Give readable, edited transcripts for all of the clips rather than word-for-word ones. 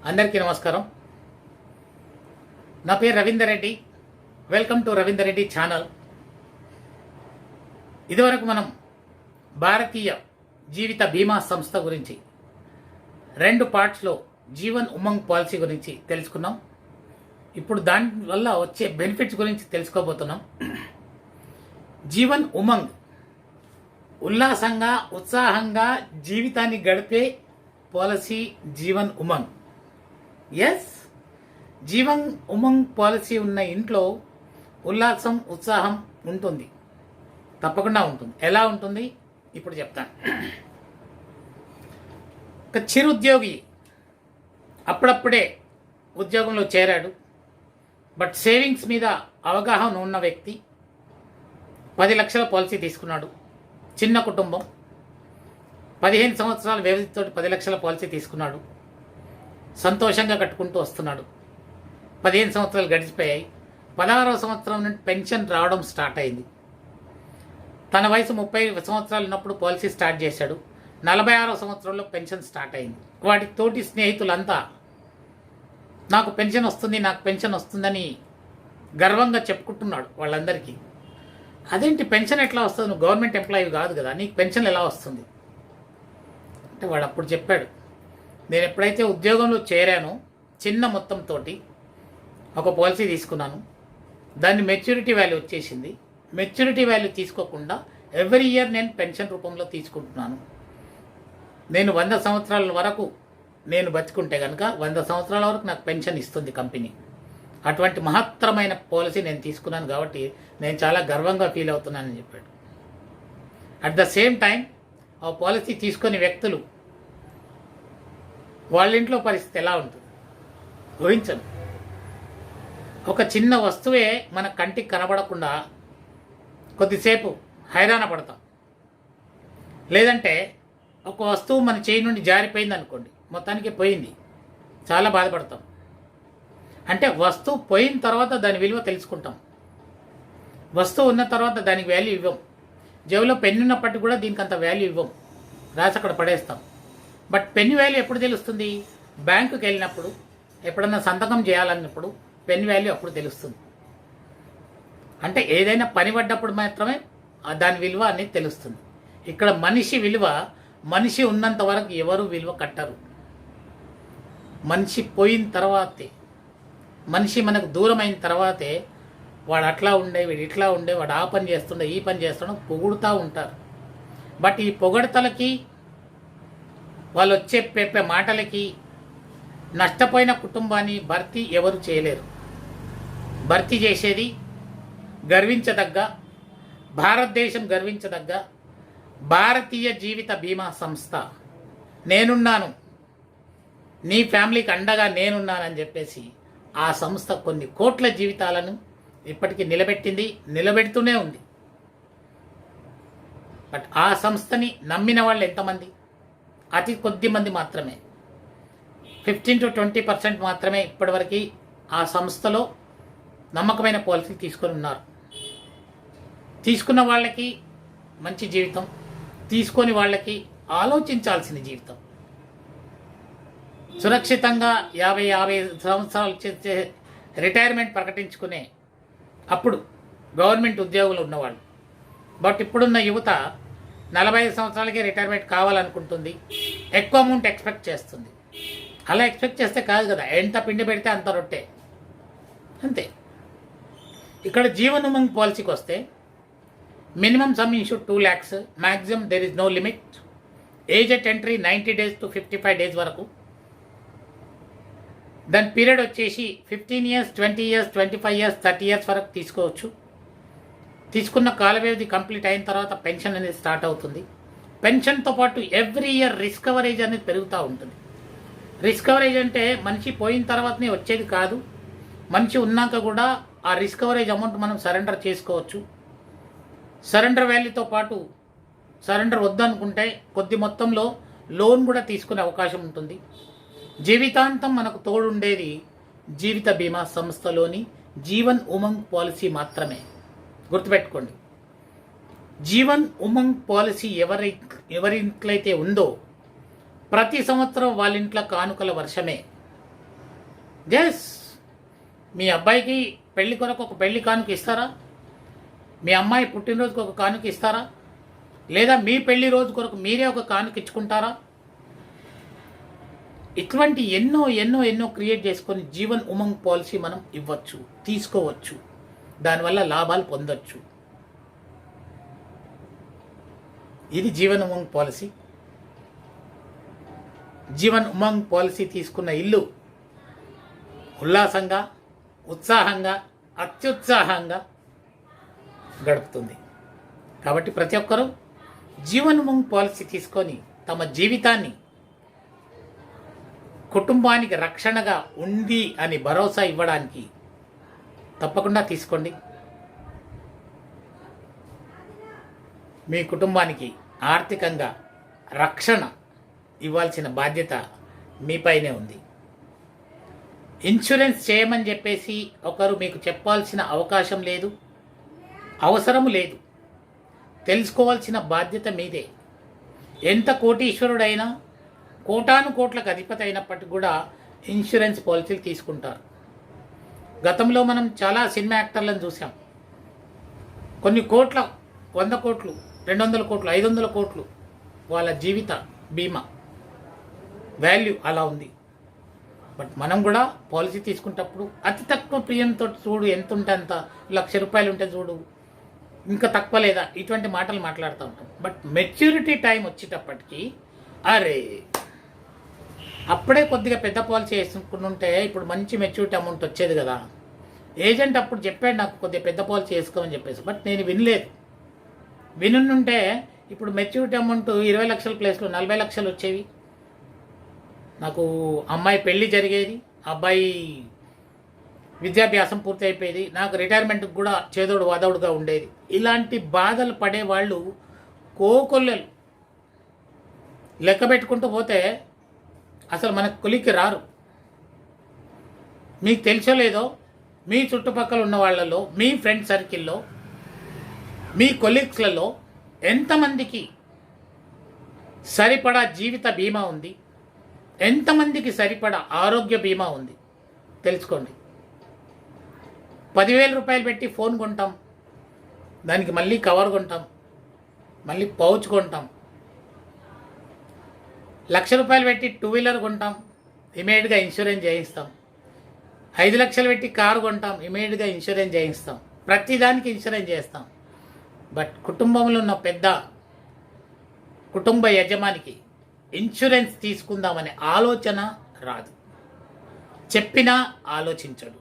అందరికీ నమస్కారం. నా పేరు Ravinder Reddy. Welcome to Ravinder Reddy channel. ఇదివరకు మనం భారతీయ జీవిత బీమా సంస్థ గురించి 2 పార్ట్స్లో జీవన్ ఉమంగ్ పాలసీ గురించి తెలుసుకున్నాం. ఇప్పుడు దానివల్ల వచ్చే బెనిఫిట్స్ గురించి తెలుసుకోబోతున్నాం. జీవన్ ఉమంగ్ ఉల్లాసంగా ఉత్సాహంగా జీవితాన్ని గడిపే policy Jeevan Umang. Yes, Jeevan Umang policy ఉన్న ఇంట్లో ఉల్లాసం ఉత్సాహం ఉంటుంది, తప్పకుండా ఉంటుంది. ఎలా ఉంటుంది ఇప్పుడు చెప్తాను. ఒక చిరుద్యోగి అప్పుడప్పుడే ఉద్యోగంలో చేరాడు, బట్ సేవింగ్స్ మీద అవగాహన ఉన్న వ్యక్తి 10 లక్షల పాలసీ తీసుకున్నాడు. చిన్న కుటుంబం, 15 సంవత్సరాల వ్యవధితో 10 లక్షల పాలసీ తీసుకున్నాడు. సంతోషంగా కట్టుకుంటూ వస్తున్నాడు. 15 సంవత్సరాలు గడిచిపోయాయి. 16వ సంవత్సరం నుండి పెన్షన్ రావడం స్టార్ట్ అయింది. తన వయసు 30 సంవత్సరాలు ఉన్నప్పుడు పాలసీ స్టార్ట్ చేశాడు. 46వ సంవత్సరంలో పెన్షన్ స్టార్ట్ అయింది. వాటి తోటి స్నేహితులంతా నాకు పెన్షన్ వస్తుంది, నాకు పెన్షన్ వస్తుందని గర్వంగా చెప్పుకుంటున్నాడు వాళ్ళందరికీ. అదేంటి పెన్షన్ ఎట్లా వస్తుంది, నువ్వు గవర్నమెంట్ ఎంప్లాయీ కాదు కదా, నీకు పెన్షన్ ఎలా వస్తుంది అంటే వాడు అప్పుడు చెప్పాడు, నేను ఎప్పుడైతే ఉద్యోగంలో చేరానో చిన్న మొత్తంతో ఒక పాలసీ తీసుకున్నాను. దాన్ని మెచ్యూరిటీ వాల్యూ వచ్చేసింది. మెచ్యూరిటీ వాల్యూ తీసుకోకుండా ఎవ్రీ ఇయర్ నేను పెన్షన్ రూపంలో తీసుకుంటున్నాను. నేను 100 సంవత్సరాల వరకు నేను బతుకుంటే కనుక 100 సంవత్సరాల వరకు నాకు పెన్షన్ ఇస్తుంది కంపెనీ. అటువంటి మహత్తరమైన పాలసీ నేను తీసుకున్నాను కాబట్టి నేను చాలా గర్వంగా ఫీల్ అవుతున్నానని చెప్పాడు. అట్ ద సేమ్ టైం ఆ పాలసీ తీసుకునే వ్యక్తులు వాళ్ళ ఇంట్లో పరిస్థితి ఎలా ఉంటుంది ఊహించండి. ఒక చిన్న వస్తువే మన కంటికి కనబడకుండా కొద్దిసేపు హైరాణ పడతాం. లేదంటే ఒక వస్తువు మన చేయి నుండి జారిపోయింది అనుకోండి, మొత్తానికి పోయింది, చాలా బాధపడతాం. అంటే వస్తువు పోయిన తర్వాత దాని విలువ తెలుసుకుంటాం. వస్తువు ఉన్న తర్వాత దానికి వాల్యూ ఇవ్వం. జేబులో పెన్ను ఉన్నప్పటికీ కూడా దీనికి అంత వాల్యూ ఇవ్వం, రాసి అక్కడ పడేస్తాం. బట్ పెన్ వాల్యూ ఎప్పుడు తెలుస్తుంది? బ్యాంకుకి వెళ్ళినప్పుడు, ఎప్పుడన్నా సంతకం చేయాలన్నప్పుడు పెన్ వాల్యూ అప్పుడు తెలుస్తుంది. అంటే ఏదైనా పని పడ్డప్పుడు మాత్రమే దాని విలువ అనేది తెలుస్తుంది. ఇక్కడ మనిషి విలువ, మనిషి ఉన్నంత వరకు ఎవరు విలువ కట్టరు. మనిషి పోయిన తర్వాతే, మనిషి మనకు దూరం అయిన తర్వాతే వాడు అట్లా ఉండే, వీడు ఇట్లా ఉండే, వాడు ఆ పని చేస్తుండే, ఈ పని చేస్తుండే పొగుడుతూ ఉంటారు. బట్ ఈ పొగడతలకి, వాళ్ళు వచ్చే చెప్పే మాటలకి నష్టపోయిన కుటుంబాన్ని భర్తీ ఎవరు చేయలేరు. భర్తీ చేసేది గర్వించదగ్గ, భారతదేశం గర్వించదగ్గ భారతీయ జీవిత బీమా సంస్థ. నేనున్నాను, నీ ఫ్యామిలీకి అండగా నేనున్నానని చెప్పేసి ఆ సంస్థ కొన్ని కోట్ల జీవితాలను ఇప్పటికీ నిలబెట్టింది, నిలబెడుతూనే ఉంది. బట్ ఆ సంస్థని నమ్మిన వాళ్ళు ఎంతమంది? అతి కొద్ది మంది మాత్రమే. 15 to 20% మాత్రమే ఇప్పటివరకు ఆ సంస్థలో నమ్మకమైన పాలసీ తీసుకొని ఉన్నారు. తీసుకున్న వాళ్ళకి మంచి జీవితం, తీసుకొని వాళ్ళకి ఆలోచించాల్సిన జీవితం. సురక్షితంగా 50 సంవత్సరాలు చేసే రిటైర్మెంట్ ప్రకటించుకునే అప్పుడు గవర్నమెంట్ ఉద్యోగులు ఉన్నవాళ్ళు. బట్ ఇప్పుడున్న యువత 45 సంవత్సరాలకే రిటైర్మెంట్ కావాలనుకుంటుంది, ఎక్కువ అమౌంట్ ఎక్స్పెక్ట్ చేస్తుంది. అలా ఎక్స్పెక్ట్ చేస్తే కాదు కదా, ఎంత పిండి పెడితే అంత రొట్టె, అంతే. ఇక్కడ జీవన్ ఉమంగ్ పాలసీకి వస్తే minimum sum insure 2 lakhs, maximum there is no limit. Age at entry 90 days to 55 days వరకు. దాని పీరియడ్ వచ్చేసి 15 years, 20 years, 25 years, 30 years వరకు తీసుకోవచ్చు. తీసుకున్న కాల వ్యవధి కంప్లీట్ అయిన తర్వాత పెన్షన్ అనేది స్టార్ట్ అవుతుంది. పెన్షన్తో పాటు ఎవ్రీ ఇయర్ రిస్క్ కవరేజ్ అనేది పెరుగుతూ ఉంటుంది. రిస్క్ కవరేజ్ అంటే మనిషి పోయిన తర్వాతనే వచ్చేది కాదు, మనిషి ఉన్నాక కూడా ఆ రిస్క్ కవరేజ్ అమౌంట్ మనం సరెండర్ చేసుకోవచ్చు. సరెండర్ వాల్యూతో పాటు సరెండర్ వద్దనుకుంటే కొద్ది మొత్తంలో లోన్ కూడా తీసుకునే అవకాశం ఉంటుంది. జీవితాంతం మనకు తోడుండేది జీవిత బీమా సంస్థలోని జీవన్ ఉమంగ్ పాలసీ మాత్రమే. గుర్తుపెట్టుకోండి, జీవన్ ఉమంగ్ పాలసీ ఎవరింట్లయితే ఉందో ప్రతి సంవత్సరం వాళ్ళ ఇంట్లో కానుకల వర్షమే. జస్ మీ అబ్బాయికి పెళ్లి కొరకు ఒక పెళ్లి కానుక ఇస్తారా? మీ అమ్మాయి పుట్టినరోజుకి ఒక కానుక ఇస్తారా? లేదా మీ పెళ్లి రోజు కొరకు మీరే ఒక కానుక ఇచ్చుకుంటారా? ఇటువంటి ఎన్నో ఎన్నో ఎన్నో క్రియేట్ చేసుకొని జీవన్ ఉమంగ్ పాలసీ మనం ఇవ్వచ్చు, తీసుకోవచ్చు, దానివల్ల లాభాలు పొందొచ్చు. ఇది జీవన్ ఉమంగ్ పాలసీ. జీవన్ ఉమంగ్ పాలసీ తీసుకున్న ఇల్లు ఉల్లాసంగా, ఉత్సాహంగా, అత్యుత్సాహంగా గడుపుతుంది. కాబట్టి ప్రతి ఒక్కరూ జీవన్ ఉమంగ్ పాలసీ తీసుకొని తమ జీవితాన్ని కుటుంబానికి రక్షణగా ఉంది అని భరోసా ఇవ్వడానికి తప్పకుండా తీసుకోండి. మీ కుటుంబానికి ఆర్థికంగా రక్షణ ఇవ్వాల్సిన బాధ్యత మీపైనే ఉంది. ఇన్సూరెన్స్ చేయమని చెప్పేసి ఒకరు మీకు చెప్పాల్సిన అవకాశం లేదు, అవసరం లేదు. తెలుసుకోవాల్సిన బాధ్యత మీదే. ఎంత కోటీశ్వరుడైనా, కోటాను కోట్లకు అధిపతి అయినప్పటికీ కూడా ఇన్సూరెన్స్ పాలసీలు తీసుకుంటారు. గతంలో మనం చాలా సినిమా యాక్టర్లను చూసాం. కొన్ని కోట్ల, 100 కోట్లు, 200 కోట్లు, 500 కోట్లు వాళ్ళ జీవిత బీమా వాల్యూ అలా ఉంది. బట్ మనం కూడా పాలసీ తీసుకునేటప్పుడు అతి తక్కువ ప్రీమియంతో చూడు, ఎంత ఉంటే అంత, ₹1,00,000 ఉంటే చూడు, ఇంకా తక్కువ లేదా, ఇటువంటి మాటలు మాట్లాడుతూ ఉంటాం. బట్ మెచ్యూరిటీ టైం వచ్చేటప్పటికి అరే అప్పుడే కొద్దిగా పెద్ద పాలసీ వేసుకుని ఉంటే ఇప్పుడు మంచి మెచ్యూరిటీ అమౌంట్ వచ్చేది కదా. ఏజెంట్ అప్పుడు చెప్పాడు నాకు కొద్దిగా పెద్ద పాలసీ వేసుకోమని చెప్పేసి, బట్ నేను వినలేదు. వినుంటే ఇప్పుడు మెచ్యూరిటీ అమౌంట్ 20 లక్షల ప్లేస్లో 40 లక్షలు వచ్చేవి. నాకు అమ్మాయి పెళ్లి జరిగేది, అబ్బాయి విద్యాభ్యాసం పూర్తి అయిపోయేది, నాకు రిటైర్మెంట్కి కూడా చేదోడు వాదోడుగా ఉండేది. ఇలాంటి బాధలు పడేవాళ్ళు కోకొల్లలు లెక్క పెట్టుకుంటూ పోతే అసలు మనకు కొలిక్కి రారు. మీకు తెలుసో లేదో, మీ చుట్టుపక్కల ఉన్న వాళ్ళలో, మీ ఫ్రెండ్ సర్కిల్లో, మీ కొలీగ్స్లలో ఎంతమందికి సరిపడా జీవిత బీమా ఉంది, ఎంతమందికి సరిపడా ఆరోగ్య బీమా ఉంది తెలుసుకోండి. 10,000 రూపాయలు పెట్టి ఫోన్ కొంటాం, దానికి మళ్ళీ కవర్ కొంటాం, మళ్ళీ పౌచ్ కొంటాం. 1,00,000 రూపాయలు పెట్టి 2 వీలర్ కొంటాం, ఇమీడియట్గా ఇన్సూరెన్స్ చేయిస్తాం. 5 లక్షలు పెట్టి కారు కొంటాం, ఇమీడియట్గా ఇన్సూరెన్స్ చేయిస్తాం. ప్రతిదానికి ఇన్సూరెన్స్ చేస్తాం. బట్ కుటుంబంలో ఉన్న పెద్ద కుటుంబ యజమానికి ఇన్సూరెన్స్ తీసుకుందామనే ఆలోచన రాదు, చెప్పినా ఆలోచించడు.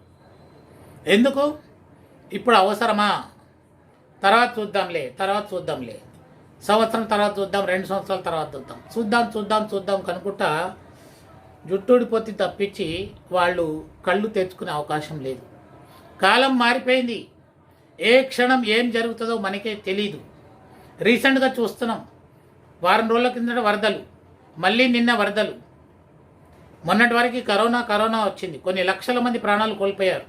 ఎందుకు? ఇప్పుడు అవసరమా, తర్వాత చూద్దాంలే, సంవత్సరం తర్వాత చూద్దాం, 2 సంవత్సరాల తర్వాత చూద్దాం కనుకుంటా జుట్టుడిపోతే తప్పించి వాళ్ళు కళ్ళు తెచ్చుకునే అవకాశం లేదు. కాలం మారిపోయింది. ఏ క్షణం ఏం జరుగుతుందో మనకే తెలీదు. రీసెంట్గా చూస్తున్నాం, వారం రోజుల కిందట వరదలు, మళ్ళీ నిన్న వరదలు, మొన్నటి వరకు కరోనా వచ్చింది. కొన్ని లక్షల మంది ప్రాణాలు కోల్పోయారు.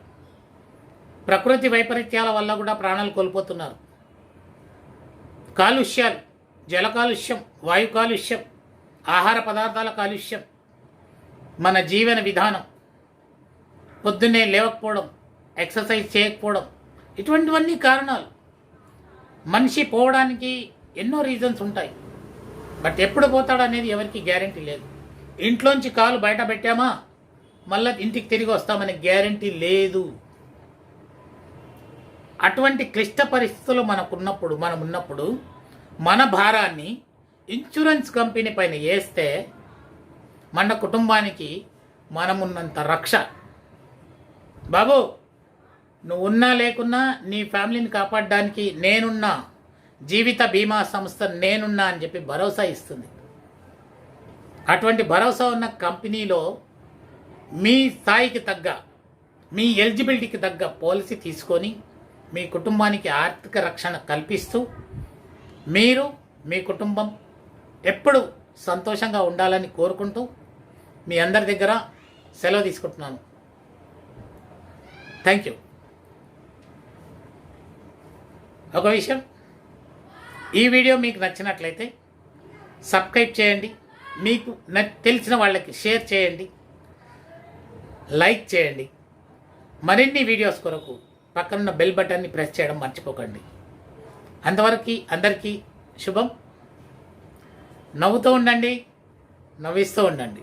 ప్రకృతి వైపరీత్యాల వల్ల కూడా ప్రాణాలు కోల్పోతున్నారు. కాలుష్యాలు, జల కాలుష్యం, వాయు కాలుష్యం, ఆహార పదార్థాల కాలుష్యం, మన జీవన విధానం, పొద్దున్నే లేవకపోవడం, ఎక్సర్సైజ్ చేయకపోవడం, ఇటువంటివన్నీ కారణాలు. మనిషి పోవడానికి ఎన్నో రీజన్స్ ఉంటాయి. బట్ ఎప్పుడు పోతాడనేది ఎవరికి గ్యారంటీ లేదు. ఇంట్లోంచి కాలు బయట పెట్టామా మళ్ళీ ఇంటికి తిరిగి వస్తామనే గ్యారంటీ లేదు. అటువంటి క్లిష్ట పరిస్థితులు మనం ఉన్నప్పుడు మన భారాన్ని ఇన్సూరెన్స్ కంపెనీ పైన వేస్తే మన కుటుంబానికి మనమున్నంత రక్ష. బాబు, నువ్వు ఉన్నా లేకున్నా నీ ఫ్యామిలీని కాపాడడానికి నేనున్నా, జీవిత బీమా సంస్థ నేనున్నా అని చెప్పి భరోసా ఇస్తుంది. అటువంటి భరోసా ఉన్న కంపెనీలో మీ స్థాయికి తగ్గ, మీ ఎలిజిబిలిటీకి తగ్గ పాలసీ తీసుకొని మీ కుటుంబానికి ఆర్థిక రక్షణ కల్పిస్తూ మీరు, మీ కుటుంబం ఎప్పుడు సంతోషంగా ఉండాలని కోరుకుంటూ మీ అందరి దగ్గర సెలవు తీసుకుంటున్నాను. Thank you. ఒక విషయం, ఈ వీడియో మీకు నచ్చినట్లయితే సబ్స్క్రైబ్ చేయండి, మీకు తెలిసిన వాళ్ళకి షేర్ చేయండి. లైక్ చేయండి. మరిన్ని వీడియోస్ కొరకు పక్కనున్న బెల్ బటన్ని ప్రెస్ చేయడం మర్చిపోకండి. అంతవరకు అందరికీ శుభం. నవ్వుతూ ఉండండి, నవ్విస్తూ ఉండండి.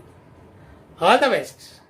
All the best.